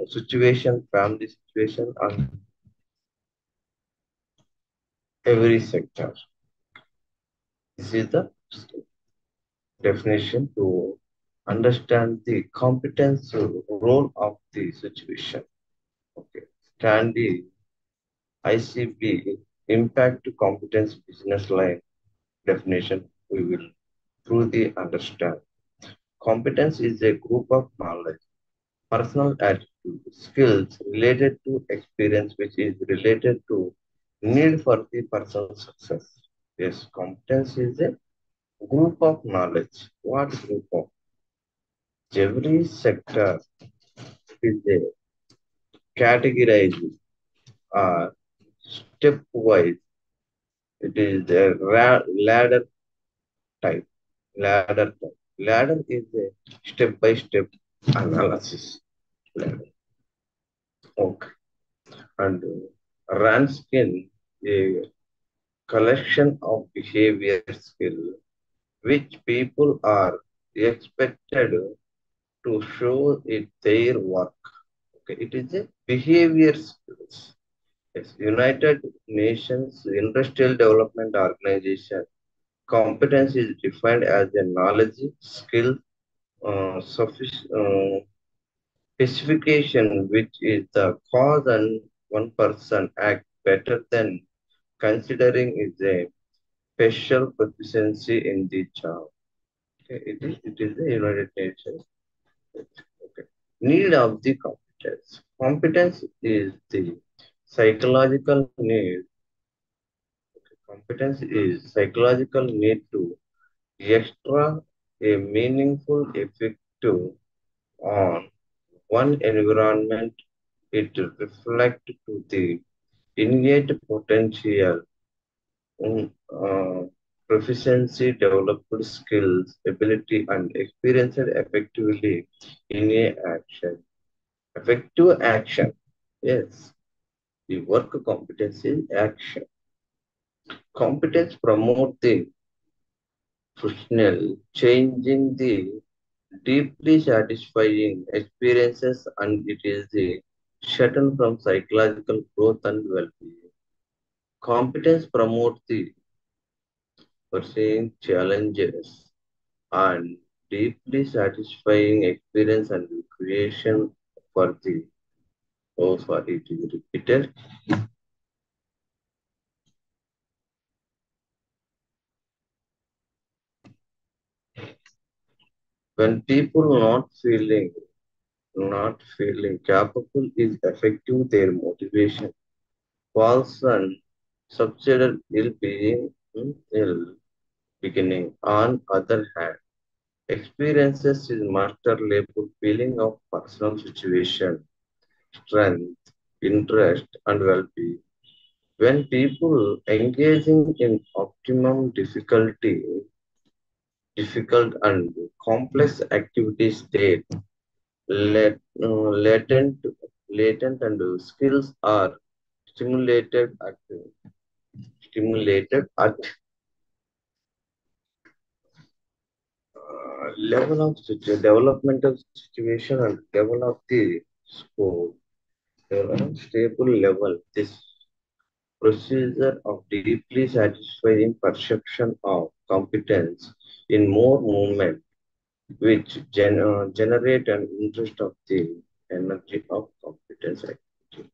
situation, family situation, and every sector. This is the definition to understand the competence role of the situation. Okay. Can the ICB impact to competence business line definition? We will through the understand. Competence is a group of knowledge, personal attitude, skills related to experience which is related to need for the personal success. Yes, competence is a group of knowledge. What group of? Every sector is a categorized or stepwise. It is a ladder type. Ladder type. Ladder is a step-by-step analysis. Ladder. Okay. And Ranskin, a collection of behavior skill which people are expected to show it their work. Okay, it is a behavior skills. Yes, United Nations Industrial Development Organization competence is defined as a knowledge, skill, specification which is the cause and one person act better than considering is a special proficiency in the job. Okay, it is the United Nations. Okay. Need of the competence. Competence is the psychological need. Competence is psychological need to extra a meaningful effect on one environment. It reflects to the innate potential, um, uh, proficiency, developed skills, ability, and experienced effectively in a action. Effective action. Yes, the work competence is action. Competence promote the functional, changing the deeply satisfying experiences, and it is the shuttle from psychological growth and well-being. Competence promotes the pursuing challenges and deeply satisfying experience and creation for the for it is repeated. When people not feeling capable is effective, their motivation falls and subsided ill beginning. On other hand, experiences is master label feeling of personal situation, strength, interest, and well-being. When people engaging in optimum difficult and complex activities state, let, latent, latent and skills are stimulated at level of developmental situation and level of the scope, stable level. This procedure of deeply satisfying perception of competence in more movement, which generate an interest of the energy of competence activity.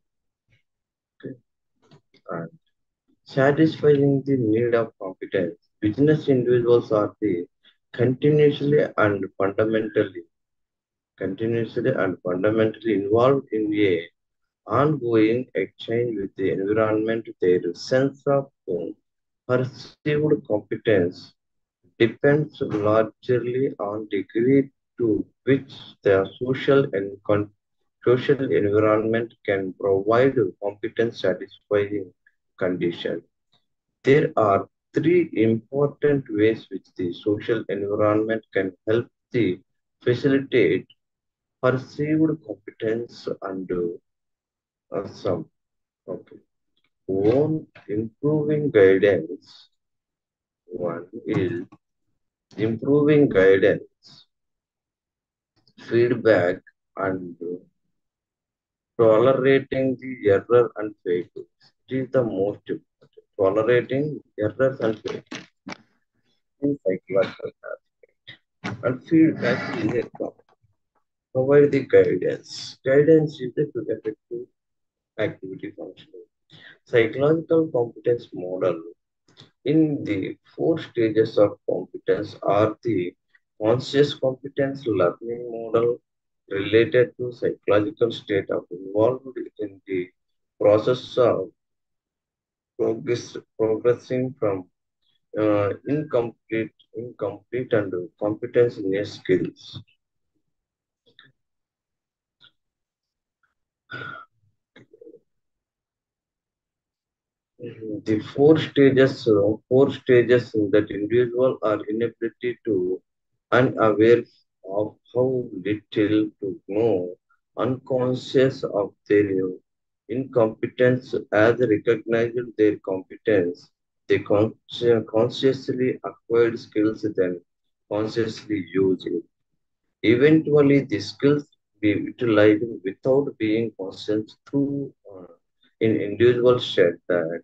Okay. And satisfying the need of competence. Business individuals are the continuously and fundamentally continuously involved in a ongoing exchange with the environment. Their sense of perceived competence depends largely on degree to which the social environment can provide competence satisfying conditions. There are three important ways which the social environment can help the facilitate perceived competence and some. Okay. One, improving guidance. One is improving guidance, feedback, and Tolerating the error and failure. It is the most important. Tolerating errors and failure in psychological aspect. And feedback is a provide the guidance. Guidance is the effective activity functioning. Psychological competence model. In the four stages of competence are the conscious competence learning model related to psychological state of involved in the process of progressing from incomplete and competence in a skills. The four stages that individual are inability to unaware of how little to know, unconscious of their incompetence as recognized their competence, they consciously acquired skills then consciously use it. Eventually, the skills be utilized without being conscious through in individual said that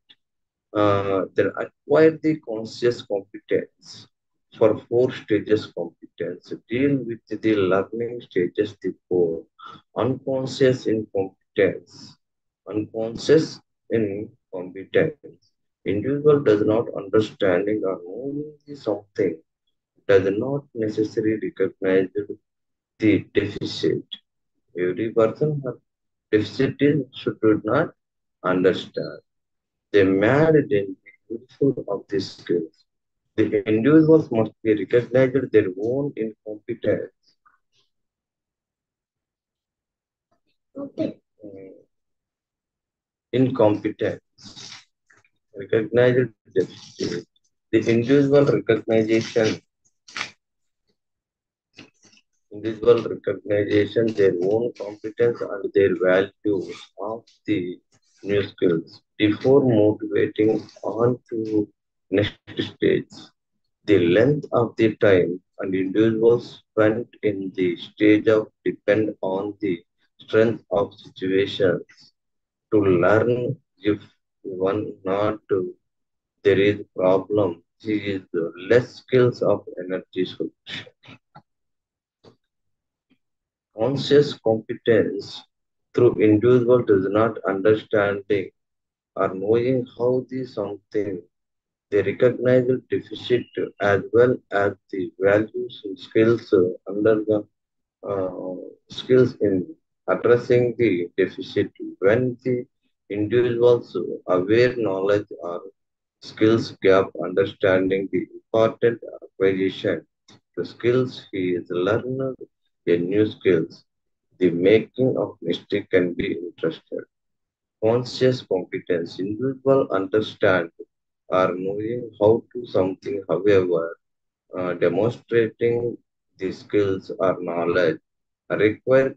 they acquire the conscious competence for four stages competence. Deal with the learning stages, the four. Unconscious incompetence. Unconscious incompetence. Individual does not understanding or knowing something does not necessarily recognize the deficit. Every person has deficit should not understand. They married in beautiful of these skills. The individuals must be recognized their own incompetence, uh, incompetence, recognized deficit. The individual recognition, their own competence and their values of the new skills before motivating on to next stage. The length of the time an individual spent in the stage of depend on the strength of situations to learn if one not to, there is problem. He is less skills of energy solution. Conscious competence through individual does not understanding or knowing how the something they recognize the deficit as well as the values and skills under the uh, skills in addressing the deficit when the individuals aware knowledge or skills gap understanding the important acquisition the skills he is learned a new skills the making of mistake can be interested conscious competence individual understand or knowing how to something however demonstrating the skills or knowledge require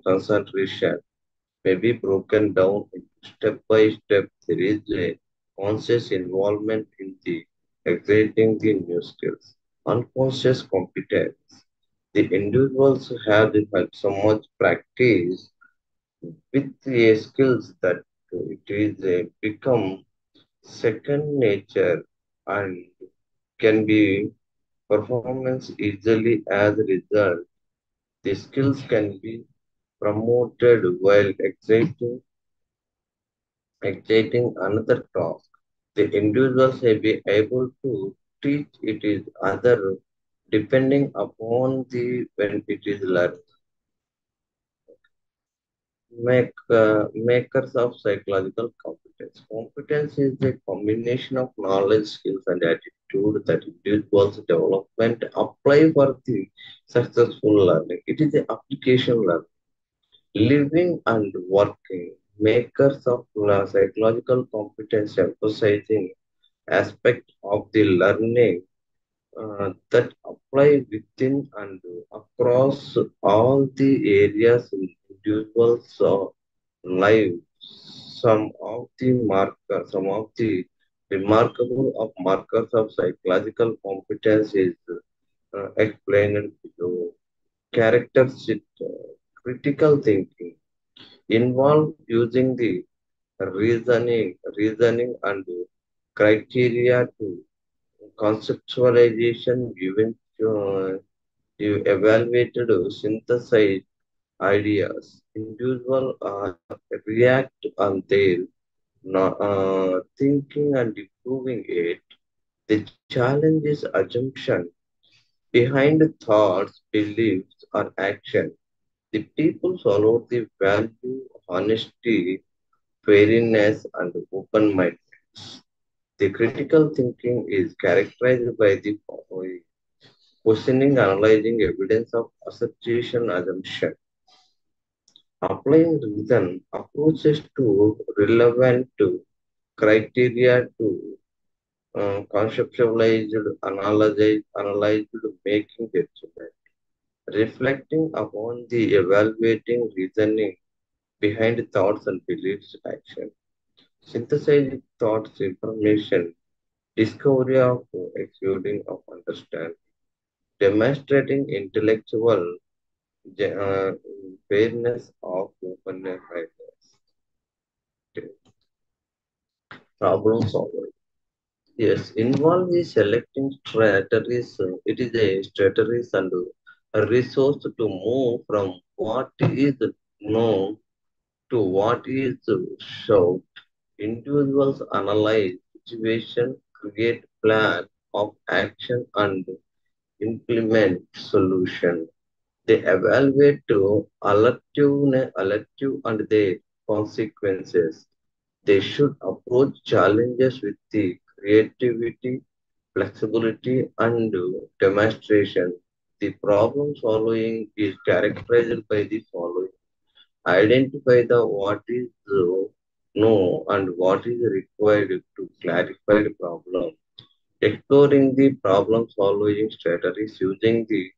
concentration may be broken down into step by step. There is a conscious involvement in the exerting the new skills. Unconscious competence. The individuals have had so much practice with the skills that it is become second nature and can be performance easily as a result. The skills can be promoted while exciting another task. The individuals may be able to teach it is other depending upon the when it is learned. Makers of psychological competence. Competence is a combination of knowledge, skills, and attitude that individuals development apply for the successful learning. It is an application learning. Living and working. Makers of psychological competence emphasizing aspect of the learning that apply within and across all the areas in individuals' life. Some of the remarkable of markers of psychological competence is explained below. Characteristic, critical thinking. involve using the reasoning and criteria to conceptualization given you evaluated synthesize ideas. Individual react on their thinking and improving it. The challenge is assumption behind thoughts, beliefs, or action. The people follow the value, honesty, fairness, and open mindedness. The critical thinking is characterized by the following: questioning, analyzing evidence of assertion, assumption, applying reason approaches to relevant criteria to conceptualized, analyzed, making judgment, reflecting upon the evaluating reasoning behind thoughts and beliefs action, synthesizing thoughts information, discovery of exuding of understanding, demonstrating intellectual uh, fairness of openness, problem solving. Yes, involved is selecting strategies. It is a strategies and a resource to move from what is known to what is shown. Individuals analyze situation, create plan of action, and implement solution. They evaluate to elective and their consequences. They should approach challenges with the creativity, flexibility, and demonstration. The problem solving is characterized by the following: identify the what is no and what is required to clarify the problem, exploring the problem solving strategies using the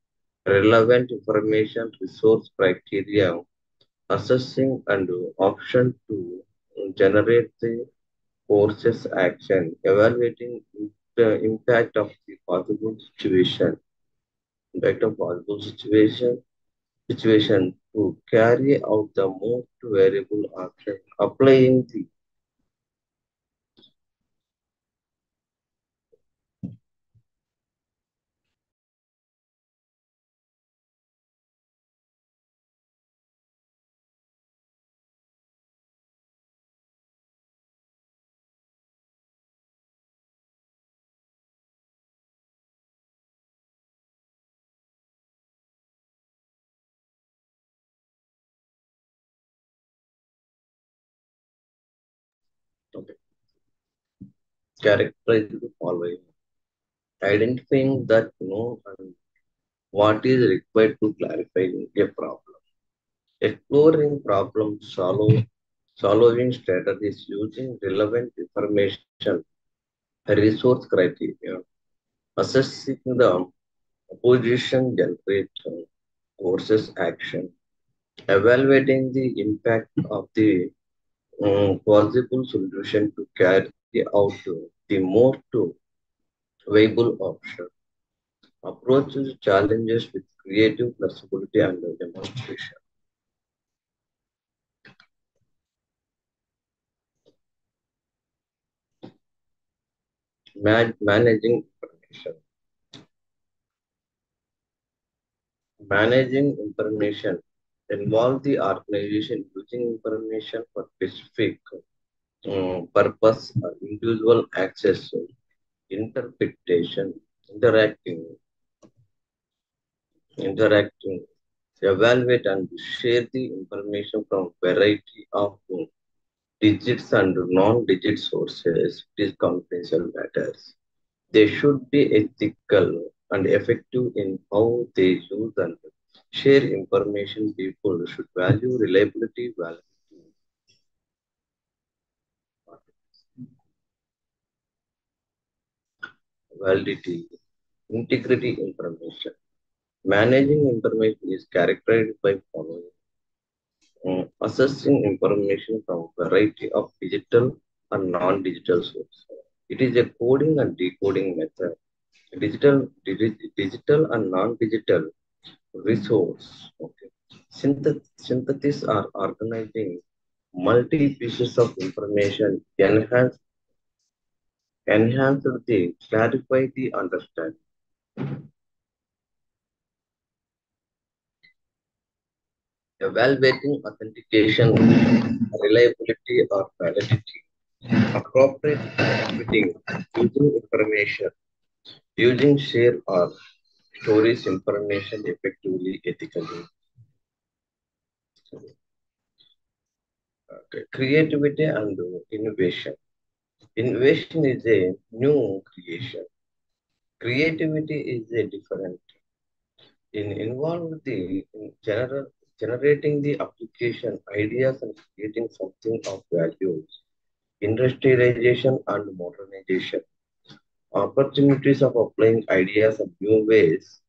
relevant information resource criteria, assessing and option to generate the courses action, evaluating the impact of possible situation to carry out the most variable action, applying the okay, characterize the following: identifying that and what is required to clarify a problem, exploring solving strategies using relevant information, resource criteria, assessing the opposition generate courses action, evaluating the impact of the possible solution to carry out the most viable option, approaches challenges with creative flexibility and demonstration, managing information. Managing information involve the organization using information for specific purpose, individual access, interpretation, interacting, interacting, evaluate and share the information from variety of digits and non-digit sources. It is confidential matters. They should be ethical and effective in how they use and share information. People should value reliability, validity, integrity information. Managing information is characterized by following: assessing information from a variety of digital and non-digital sources. It is a coding and decoding method. Digital and non-digital resource. Okay. Synthesis are organizing multi pieces of information, enhance the clarify the understand, evaluating authentication, reliability or validity, appropriate fitting, using information, using share or stories information effectively, ethically. Okay. Creativity and innovation. Innovation is a new creation. Creativity is a different. In involve the in generating the application ideas and creating something of values. Industrialization and modernization. Opportunities of applying ideas in new ways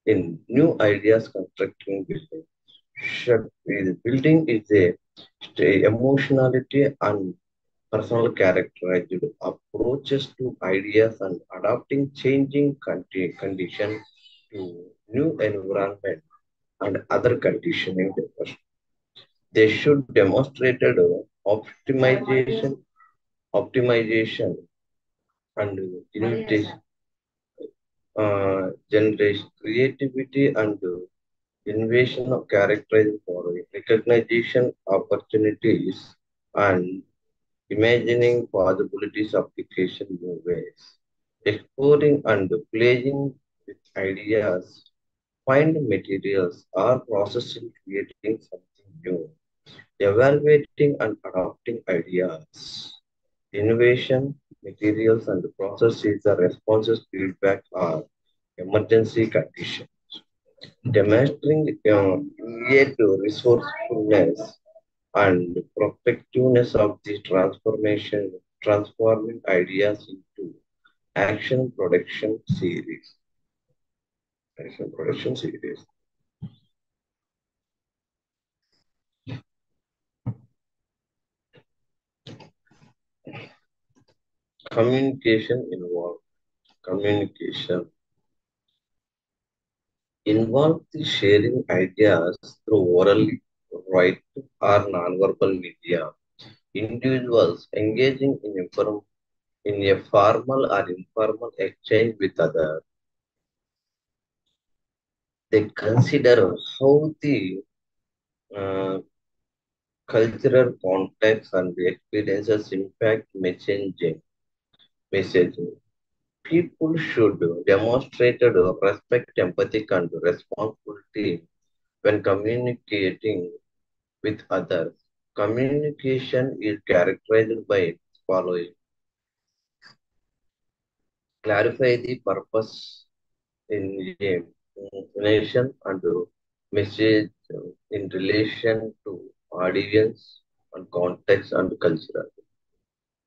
in new ideas constructing building. Building is a emotionality and personal characterized approaches to ideas and adapting changing conditions to new environment and other conditioning. They should demonstrate optimization and innovation, generation, creativity and innovation of characterized for recognition opportunities and imagining possibilities of application new ways, exploring and playing with ideas, find materials or processing, creating something new, evaluating and adopting ideas, innovation, materials and processes are responses, feedback or emergency conditions, demonstrating yet resourcefulness and prospectiveness of the transformation, transforming ideas into action production series. Action production series. Communication involved. Communication involves the sharing ideas through oral, write, or nonverbal media. Individuals engaging in a formal or informal exchange with others, they consider how the uh, cultural context and the experiences impact messaging. People should demonstrate respect, empathy, and responsibility when communicating with others. Communication is characterized by following: clarify the purpose in a nation and message in relation to audience and context and culture.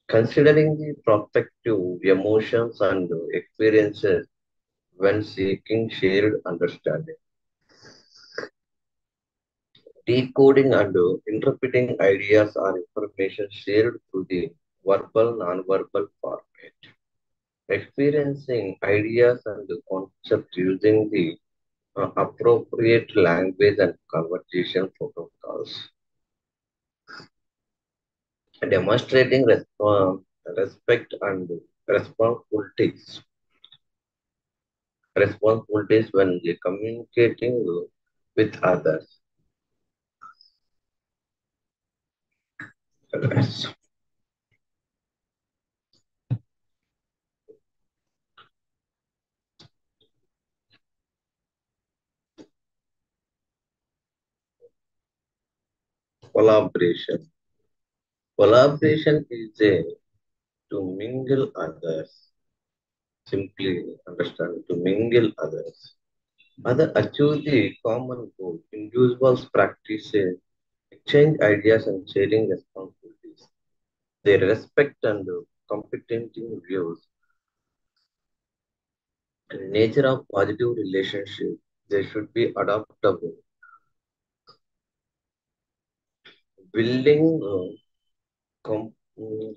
Considering the perspective, emotions, and experiences when seeking shared understanding, decoding and interpreting ideas or information shared through the verbal, non-verbal format, experiencing ideas and concepts using the appropriate language and conversation protocols, demonstrating respect and responsibilities responsibilities when they communicating with others. Yes. Collaboration. Collaboration is a to mingle others. Simply understand to mingle others. Other achieve the common goal. Individuals practice exchange ideas and sharing responsibilities. They respect and competing views and nature of positive relationship. They should be adaptable. Building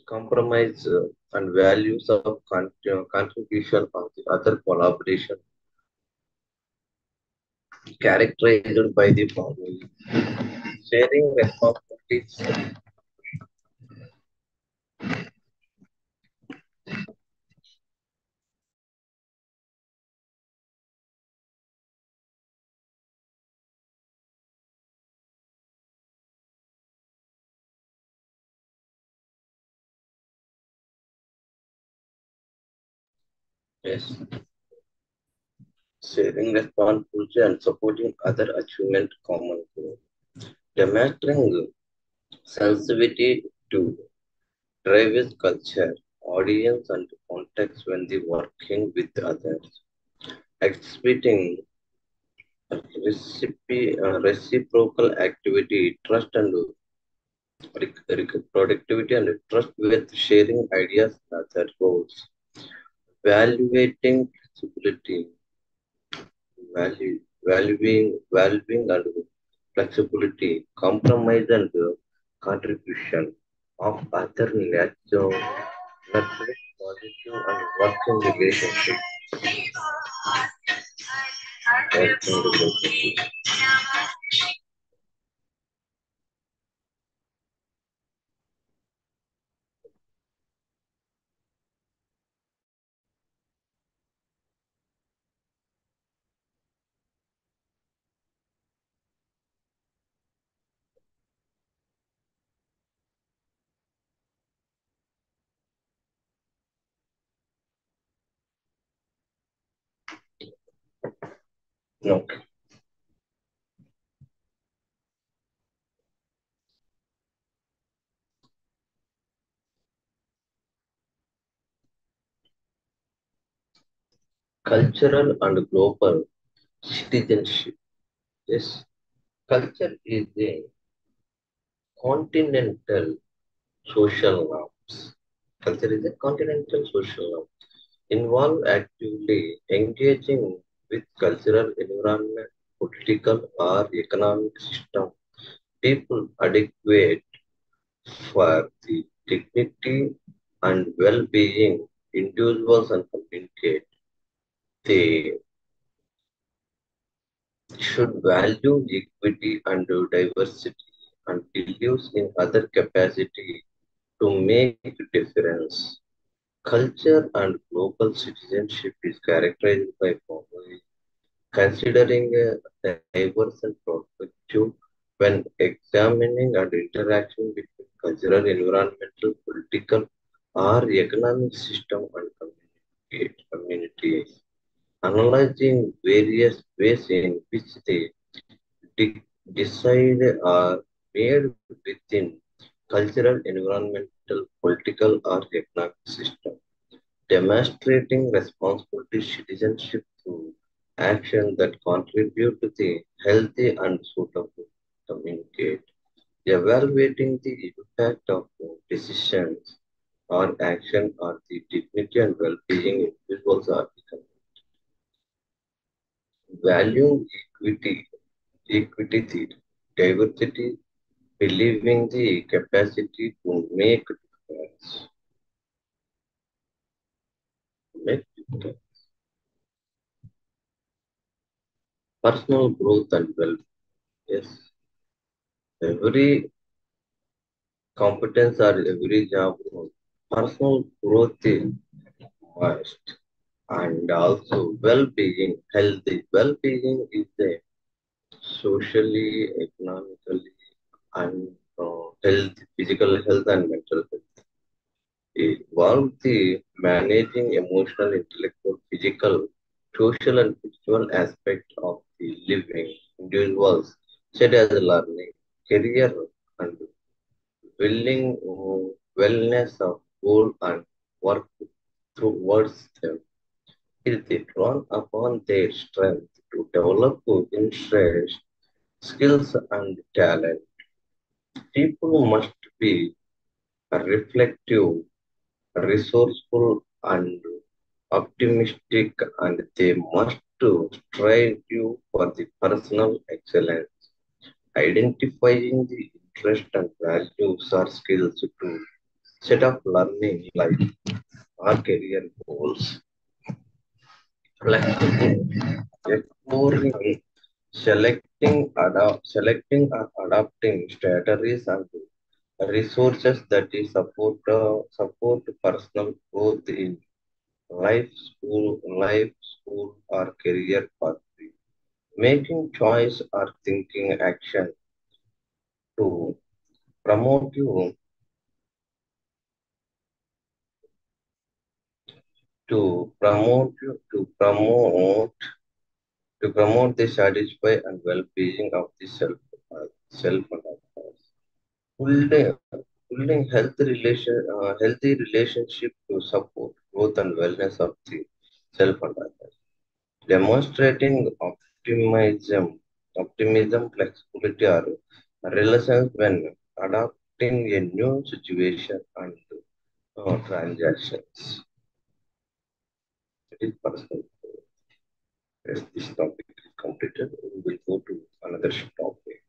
compromise and values of contribution of the other collaboration characterized by the following: sharing responsibilities. Yes, sharing responsibility and supporting other achievement common goal. Demonstrating sensitivity to drive culture, audience and context when they working with others. Exhibiting reciprocal activity, trust and productivity and trust with sharing ideas and other goals. Evaluating flexibility, valuing and flexibility, compromise and contribution of other nurturing positive and working relationship. Working relationship. No. Cultural and global citizenship. Yes. Culture is a continental social norms. Culture is a continental social norm. Involve actively engaging with cultural environment, political or economic system. People adequate for the dignity and well-being individuals and communicate. They should value equity and diversity and believes in other capacity to make difference. Culture and global citizenship is characterized by following: considering a diverse and perspective when examining and interaction between cultural, environmental, political, or economic system and communities, analyzing various ways in which they de- decide are made within cultural, environmental, political, or economic system, demonstrating responsibility citizenship through action that contribute to the healthy and suitable communicate, evaluating the impact of decisions or action on the dignity and well-being individuals or the community. Valuing equity theory, diversity, believing the capacity to make difference. Make difference. Personal growth and well. Yes, every competence or every job role, personal growth is must, and also well-being, healthy. Well-being is the socially, economically, and health, physical health and mental health. It involves the managing emotional, intellectual, physical, social, and spiritual aspect of the living individuals, such as learning, career, and willing wellness of goal and work towards them. If they drawn upon their strength to develop interest, skills, and talent, people must be reflective, resourceful, and optimistic, and they must strive for the personal excellence, identifying the interest and values or skills to set up learning life or career goals, flexible, exploring selecting or adopting strategies and resources that is support personal growth in life, school, or career pathway. Making choice or thinking action to promote you to promote the satisfy and well-being of the self and others. Building healthy relationship to support growth and wellness of the self and others. Demonstrating optimism, flexibility, or resilience when adapting a new situation and transactions. It is personal. As this topic is completed, we will go to another topic.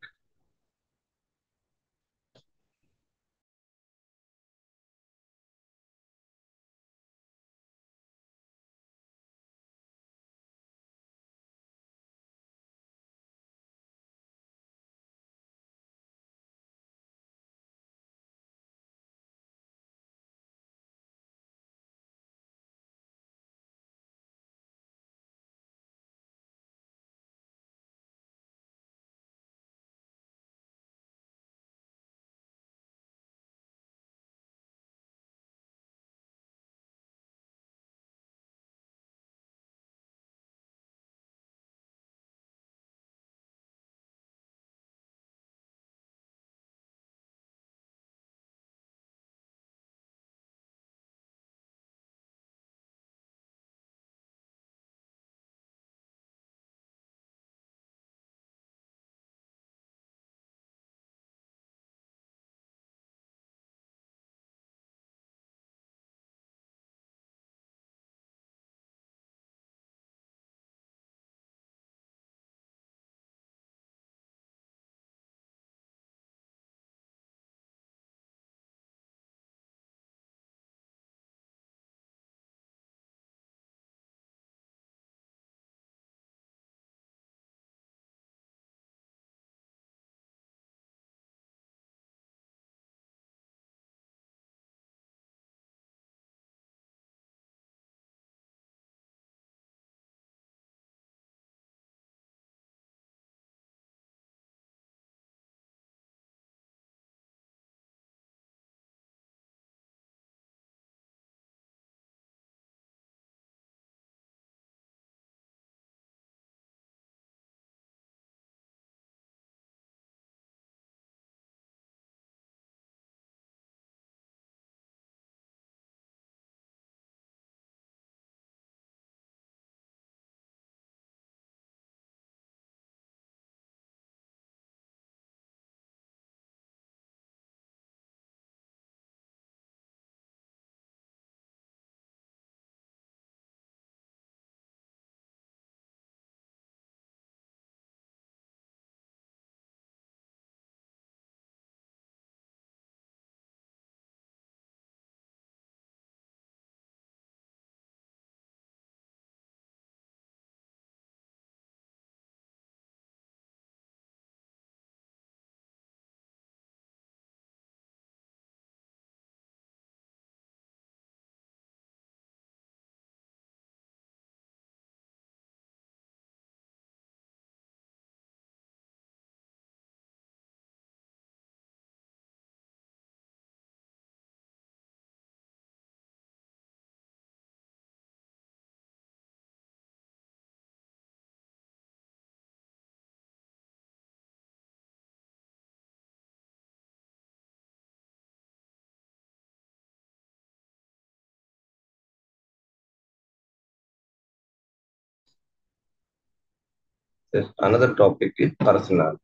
Another topic is personality.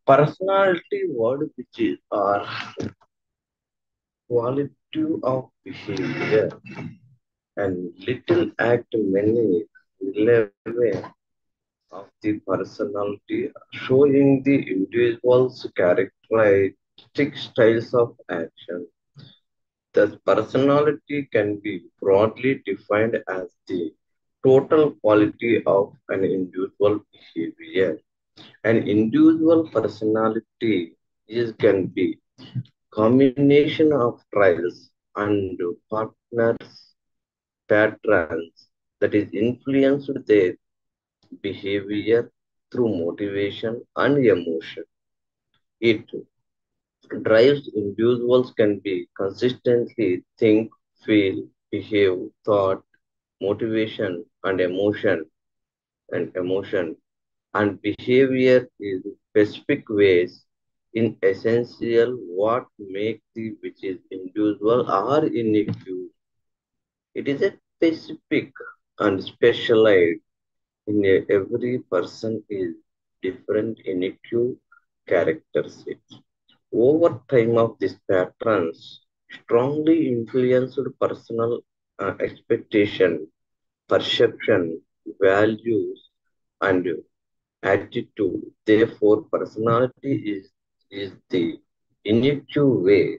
Personality word which is our quality of behavior and little act many level of the personality showing the individual's characteristic styles of action. Thus, personality can be broadly defined as the total quality of an individual behavior. An individual personality is can be combination of trials and partners patterns that is influenced their behavior through motivation and emotion. It drives individuals can be consistently think, feel, behave, thought, motivation and emotion and behavior in specific ways in essential what make the which is individual or unique. It is a specific and specialized in every person is different unique characteristics. Over time of these patterns strongly influenced personal expectation, perception, values, and attitude. Therefore, is the unique way.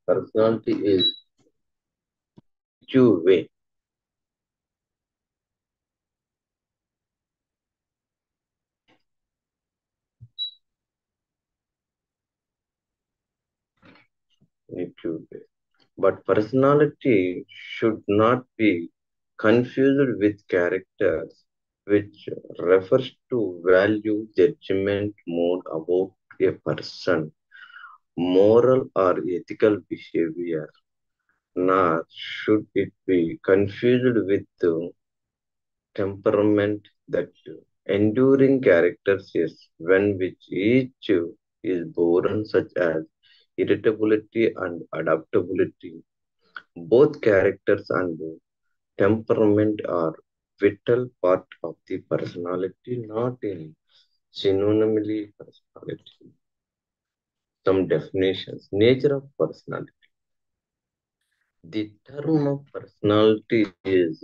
Personality is unique way. Unique way. But personality should not be confused with characters, which refers to value, judgment, mode about a person, moral or ethical behavior. Nor should it be confused with temperament that enduring characters is when which each is born such as irritability and adaptability. Both characters and temperament are vital part of the personality, not in synonymally personality. Some definitions. Nature of personality. The term of personality is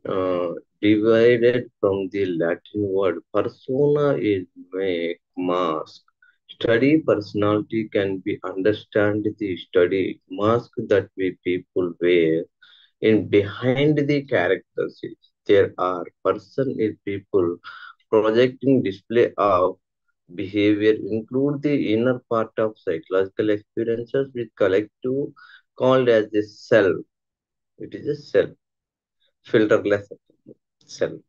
uh, divided from the Latin word persona is make, mask. Study personality can be understand the study mask that we people wear in behind the characters. There are person is people projecting display of behavior include the inner part of psychological experiences with collective called as the self. It is a self, filterless self.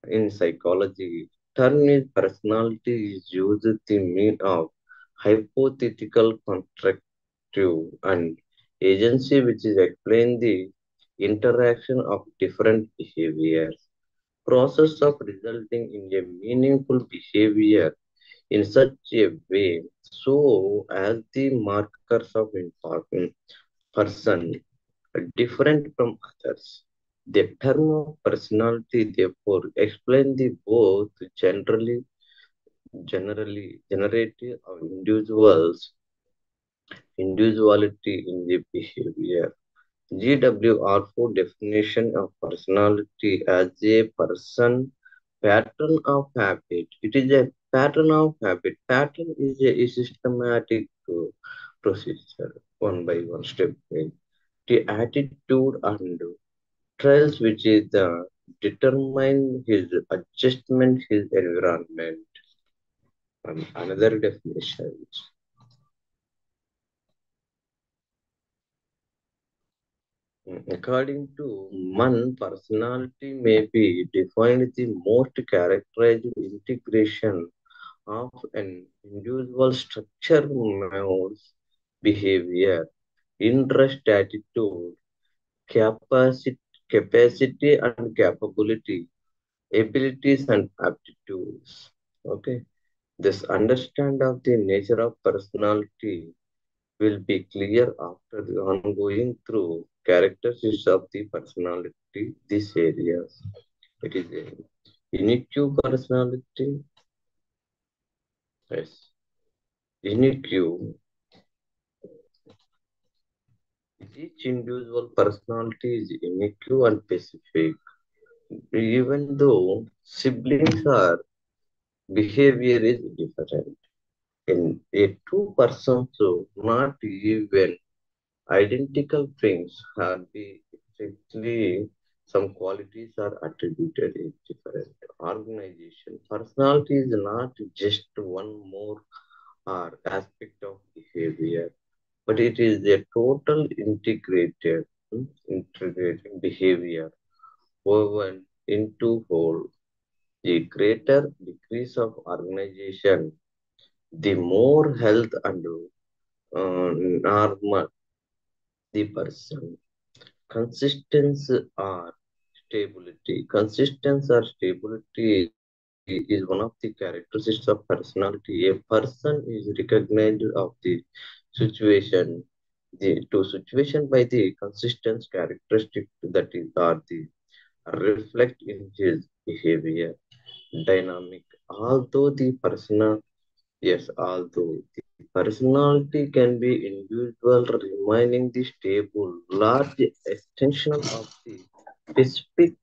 In psychology, term is personality is used to mean of hypothetical constructive and agency which is explain the interaction of different behaviors. Process of resulting in a meaningful behavior in such a way so as the markers of important person different from others. The term of personality therefore explain the both generally generative of individuality in the behavior. GWR4 definition of personality as a person pattern of habit. It is a pattern of habit. Pattern is a systematic procedure, one by one step. The attitude and trails which is determine his adjustment, his environment. Another definition. According to Mann, personality may be defined the most characterized integration of an individual structure, modes, behavior, interest, attitude, capacity, capacity and capability, abilities and aptitudes. Okay. This understand of the nature of personality will be clear after the ongoing through characteristics of the personality, these areas. It is a unique personality, yes. Unique, each individual personality is unique and specific. Even though siblings are, behavior is different. In a two persons, so not even identical things have be strictly Some qualities are attributed in different organization. Personality is not just one more or aspect of behavior, but it is a total integrated behavior woven into whole. The greater degrees of organization, the more health and normal the person. Consistency or stability. Consistency or stability is one of the characteristics of personality. A person is recognized of the situation, to situation by the consistent characteristic that is are the reflect in his behavior dynamic. Although the personal Yes, although the personality can be individual, remaining the stable, large extension of the specific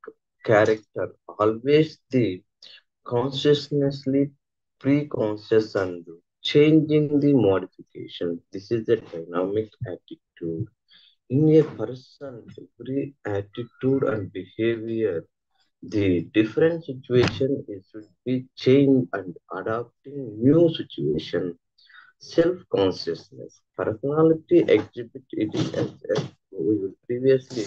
character, always the consciously pre-conscious and changing the modification. This is the dynamic attitude. In a person, every attitude and behavior, the different situation is should be changed and adapting new situation. Self-consciousness. Personality exhibit it is as we previously.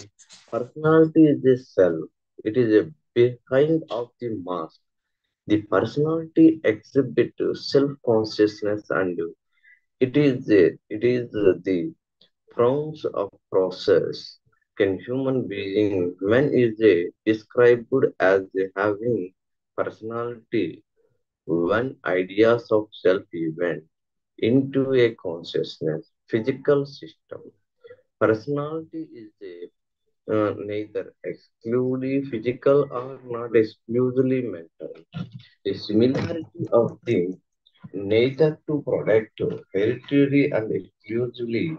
Personality is a self. It is a behind of the mask. The personality exhibit self-consciousness and it is the frowns of process. Can human being man is described as having personality when ideas of self event into a consciousness physical system. Personality is neither exclusively physical or not exclusively mental. The similarity of the nature to product hereditary and exclusively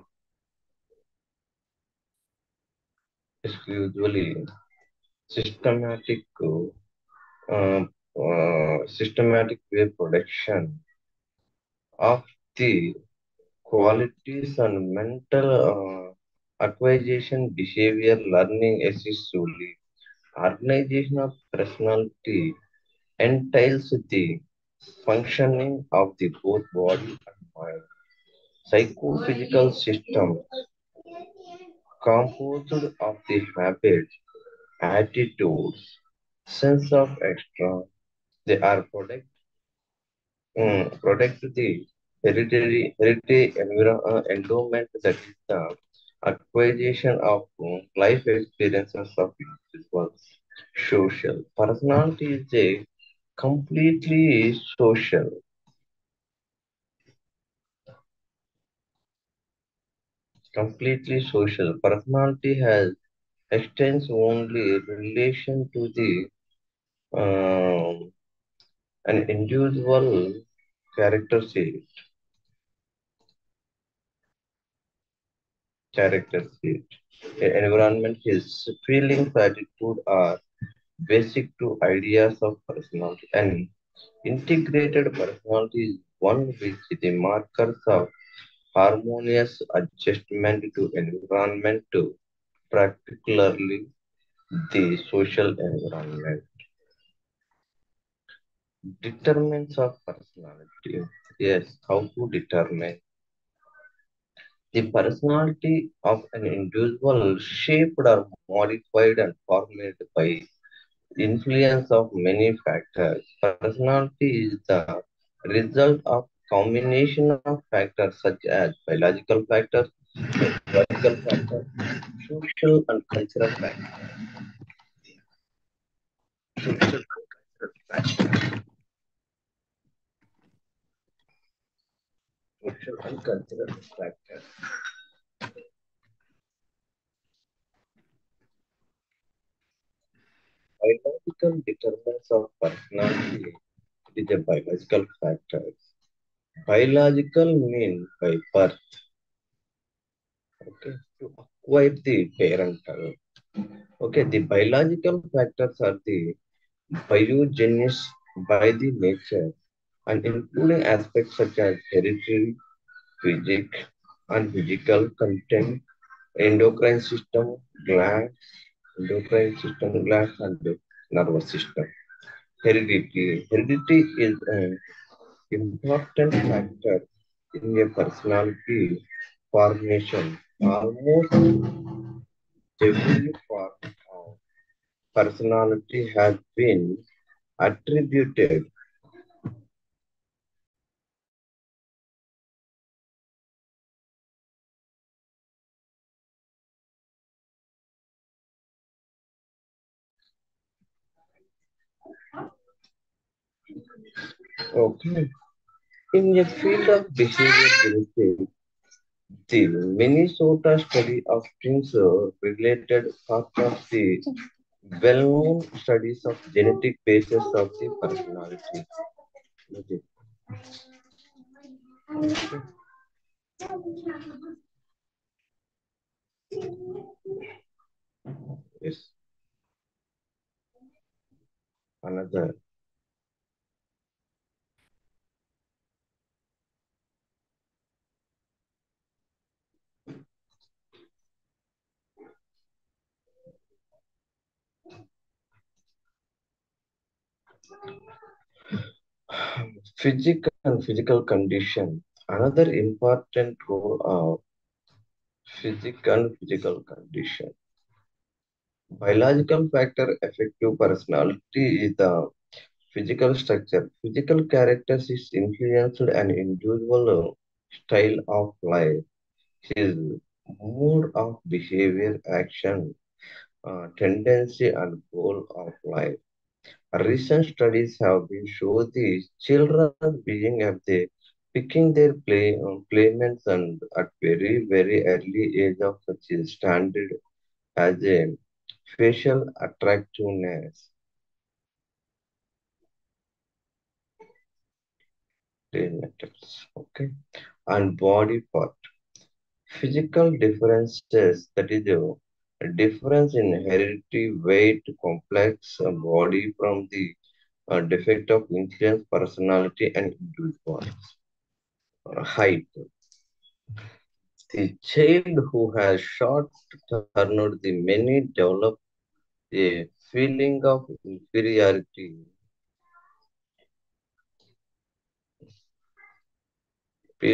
systematic systematic way production of the qualities and mental acquisition behavior learning essentially organization of personality entails the functioning of the both body and mind psychophysical system composed of the habits attitudes sense of extra they are protect the hereditary endowment that is the acquisition of life experiences of individuals. Social personality is a completely social. Personality has extends only relation to the um, an individual characteristic. Characteristic. Environment, his feelings, attitude are basic to ideas of personality. An integrated personality is one which the markers of harmonious adjustment to environment, to particularly the social environment. Determinants of personality. Yes, how to determine the personality of an individual shaped or modified and formed by influence of many factors. Personality is the result of combination of factors such as biological factors, psychological factors, social and cultural factors, social social and cultural factors. Biological determinants of personality is a biological factors. Biological mean by birth, okay, to acquire the parental. Okay, the biological factors are the biogenesis by the nature and including aspects such as hereditary, physic, and physical content, endocrine system, gland, endocrine system, glands, and nervous system. Heredity. Heredity is an important factor in a personality formation. Almost every part of personality has been attributed. Okay. In a field of behavior genetics, the Minnesota study of twins related part of the well-known studies of genetic basis of the personality. Okay. Yes, another physical condition. Another important role of physical condition. Biological factor affective personality is the physical structure. Physical characteristics influenced an individual style of life, his mode of behavior, action, tendency, and goal of life. Recent studies have been shown the children being at the picking their playmates and at very early age of such a standard as a facial attractiveness, okay, and body part. Physical differences, that is a difference in heredity, weight, complex body from the defect of influence, personality, and individual. Height. The child who has short turned the many develop a feeling of inferiority, a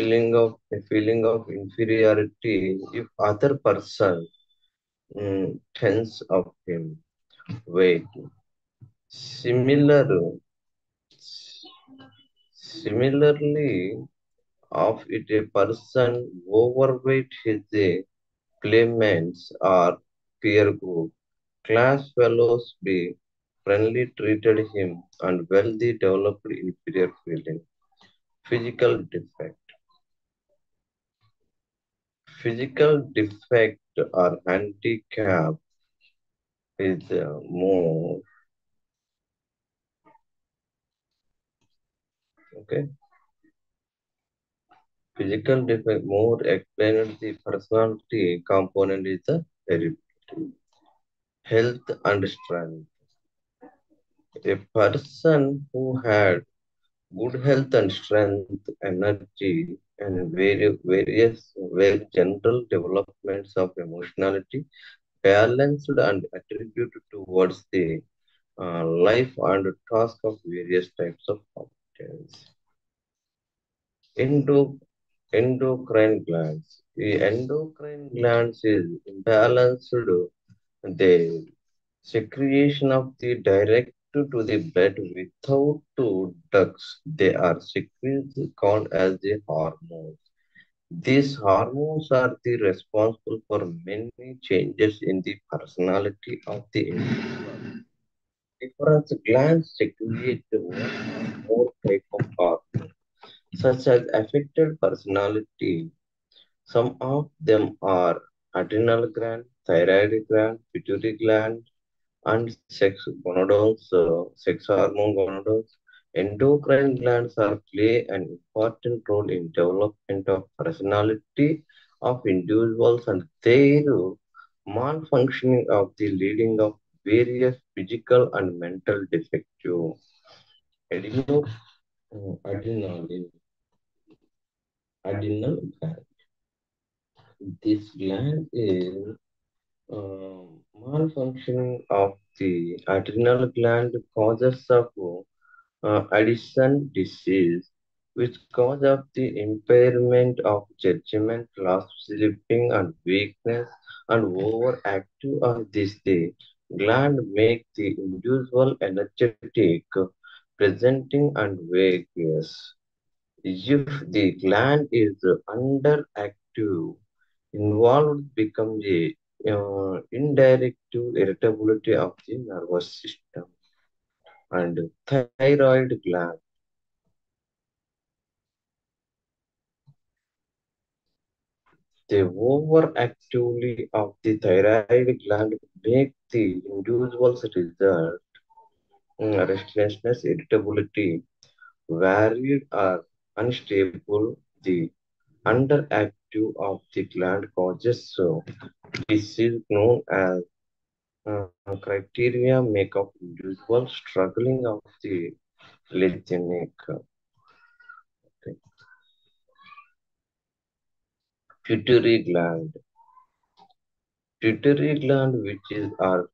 feeling of inferiority if other person thinks of him. Wait, similar, similarly, of it a person overweight his playmates or peer group. Class fellows be friendly treated him and wealthy developed inferior feeling. Physical defect. Physical defect or handicap is more okay. Physical defect more explained the personality component is the heredity. Health and strength. A person who had good health and strength, energy, and various very general developments of emotionality, balanced and attributed towards the life and task of various types of competence. Endo, endocrine glands. The endocrine glands is imbalanced. The secretion of the direct to the blood without ducts. They are secreted called as the hormones. These hormones are the responsible for many changes in the personality of the individual. Different glands secrete one or more type of hormones, such as affected personality. Some of them are adrenal gland, thyroid gland, pituitary gland, and sex hormone gonads. Endocrine glands are play an important role in development of personality of individuals and their malfunctioning of the leading of various physical and mental defective. Adrenal, adrenal, adrenal gland. This gland is Malfunctioning of the adrenal gland causes of Addison disease, which cause of the impairment of judgment, loss, sleeping, and weakness, and overactive of this day. Gland make the individual energetic, presenting, and vagus. If the gland is underactive, involved becomes a indirect irritability of the nervous system and thyroid gland. The overactivity of the thyroid gland make the individual's result restlessness, irritability, varied or unstable. The underactive of the gland causes disease known as criteria make of individuals struggling of the lethemic. Okay. Pituitary gland. Pituitary gland, which is our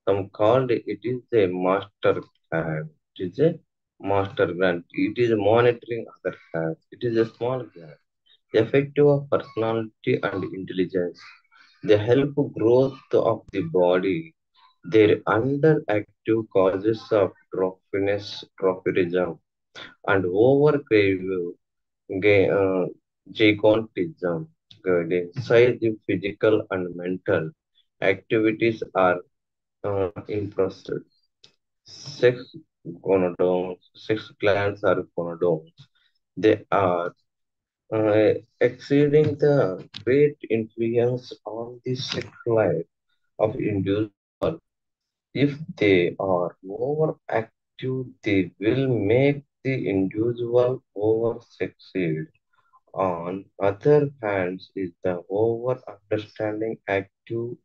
some called it is a master gland. It is a master gland. It is monitoring other glands. It is a small gland. Effective of personality and intelligence. They help growth of the body. Their underactive causes of trophinism, and overcrave gigantism. Size, physical and mental activities are impressed. Sex sex glands are gonadomes. They are exceeding the great influence on the sex life of individual. If they are overactive, they will make the individual over succeed. On other hand, is the over understanding active,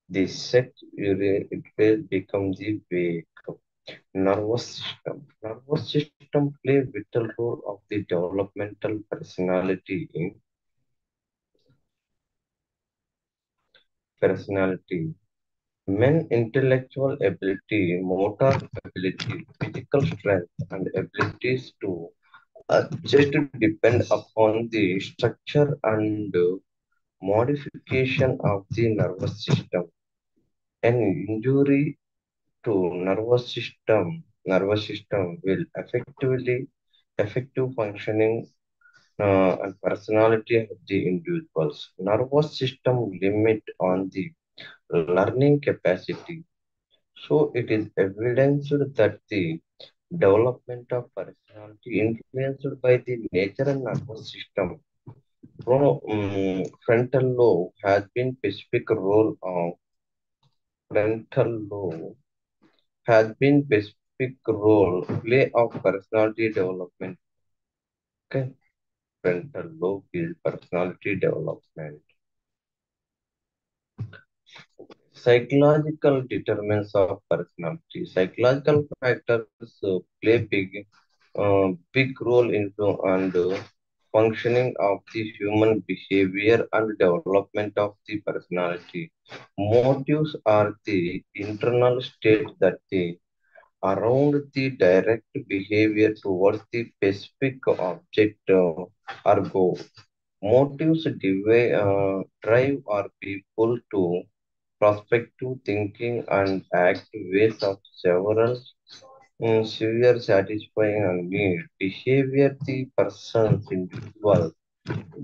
the sex it will become the weak. Nervous system. Nervous system play vital role of the developmental personality. Men intellectual ability, motor ability, physical strength, and abilities to adjust depend upon the structure and modification of the nervous system. An injury to nervous system will effective functioning and personality of the individuals. Nervous system limit on the learning capacity. So it is evidenced that the development of personality influenced by the nature and nervous system. Frontal lobe has been specific role of frontal lobe has been specific role play of personality development. Okay, frontal lobe is personality development. Psychological determinants of personality. Psychological factors play big role into and functioning of the human behavior and development of the personality. Motives are the internal state that the around the direct behavior towards the specific object or goal. Motives drive our people to prospective thinking and act ways of several severe satisfying and need. Behavior the person's individual.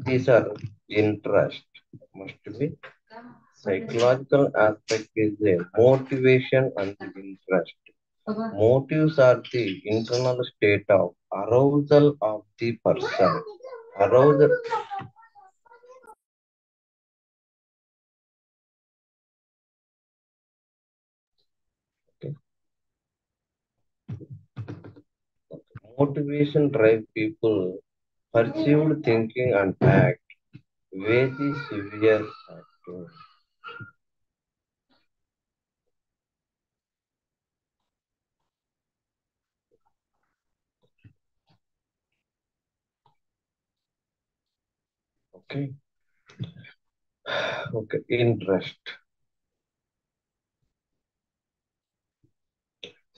These are interest. Must be psychological aspect is the motivation and the interest. Motives are the internal state of arousal of the person. Arousal. Okay. Motivation drive people perceived thinking and act. Very severe factor. Okay. Okay. Interest.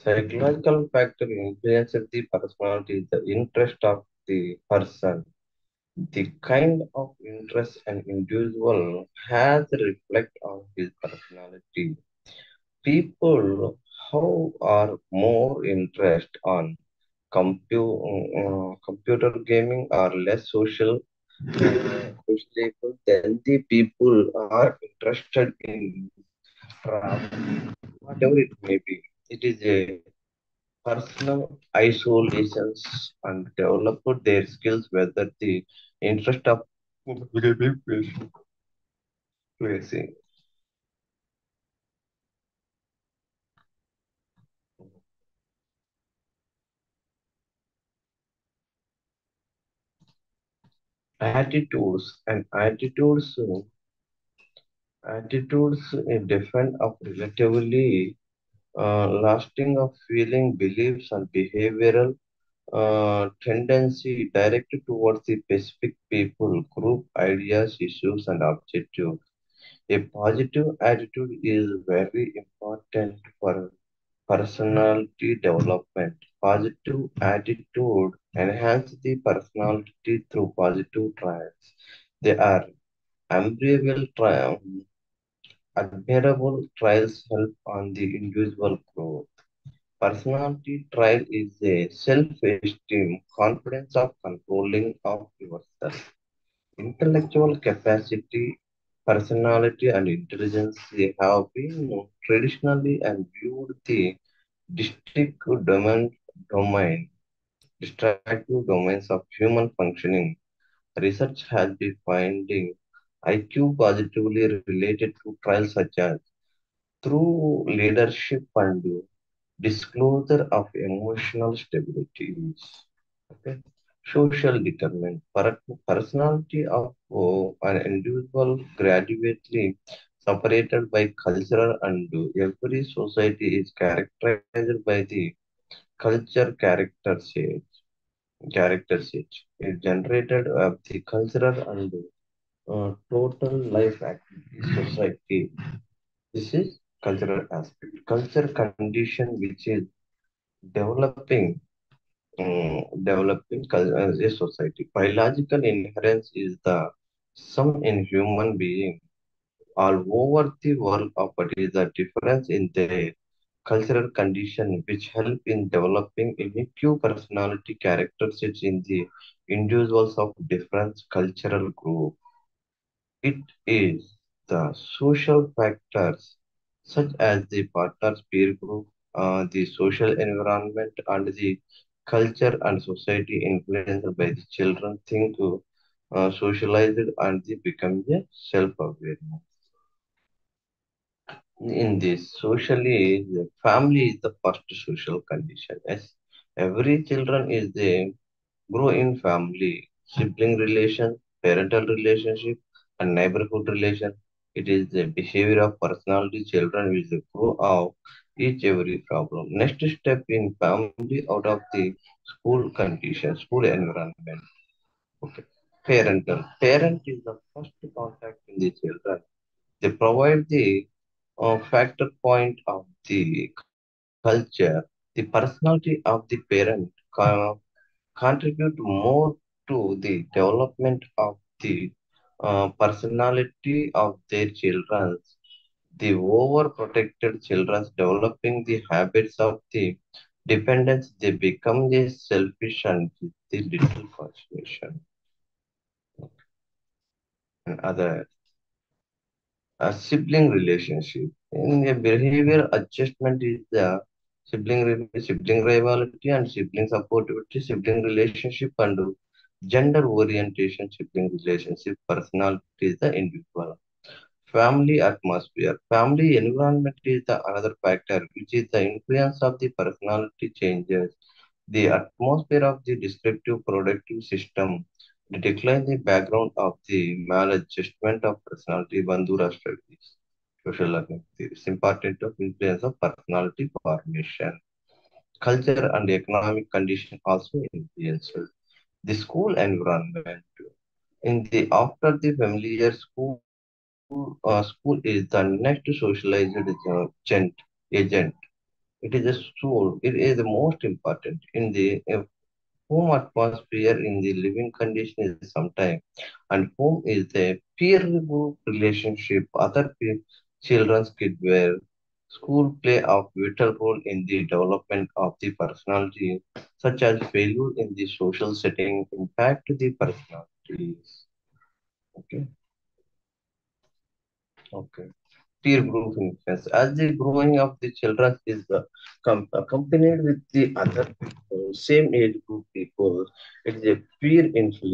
Psychological factor influences the personality, the interest of the person, the kind of interest an individual has reflect on his personality. People who are more interested on computer gaming are less sociable than the people are interested in travel, whatever it may be. It is a personal isolations and develop their skills whether the interest of facing attitudes and attitudes defend of relatively lasting of feeling beliefs and behavioral tendency directed towards the specific people group ideas issues and objectives. A positive attitude is very important for personality development. Positive attitude enhance the personality through positive traits. They are admirable trials help on the individual growth. Personality trial is a self-esteem, confidence of controlling of yourself. Intellectual capacity, personality, and intelligence have been traditionally and viewed the distinct domain, distractive domains of human functioning. Research has been finding IQ positively related to trials such as through leadership and disclosure of emotional stability. Okay. Social determinant. Personality of an individual gradually separated by cultural and every society is characterized by the culture character set is generated of the cultural and total life activity society. This is cultural aspect. Culture condition which is developing as a society. Biological inherence is the sum in human being all over the world, but is the difference in their cultural condition which help in developing unique personality characteristics in the individuals of different cultural groups. It is the social factors such as the partner's peer group, the social environment, and the culture and society influenced by the children think socialized and they become a self-awareness. In this socially, the family is the first social condition. Yes, every children is the grow in family, sibling relation, parental relationship, and neighborhood relation. It is the behavior of personality children which grow out each every problem. Next step in family out of the school condition, school environment. Okay. Parental. Parent is the first contact in the children. They provide the factor point of the culture, the personality of the parent contribute more to the development of the personality of their children. The overprotected children developing the habits of the dependence, they become the selfish and the little consideration and other sibling relationship. In a behavior adjustment is the sibling rivalry and sibling supportivity, sibling relationship and gender orientation, sibling relationship, personality is the individual. Family atmosphere. Family environment is the another factor, which is the influence of the personality changes. The atmosphere of the descriptive productive system, the decline the background of the maladjustment of personality, Bandura strategies, social learning theories, important of influence of personality formation. Culture and economic condition also influence the school environment. In the after the familiar school is the next socialized agent. It is a tool. It is the most important in the home atmosphere in the living condition is sometimes, and home is the peer group relationship. Children's kid where school play a vital role in the development of the personality, such as failure in the social setting impact the personalities. Okay, okay. Peer group influence. As the growing of the children is accompanied with the other people, same age group people, it is a peer influence.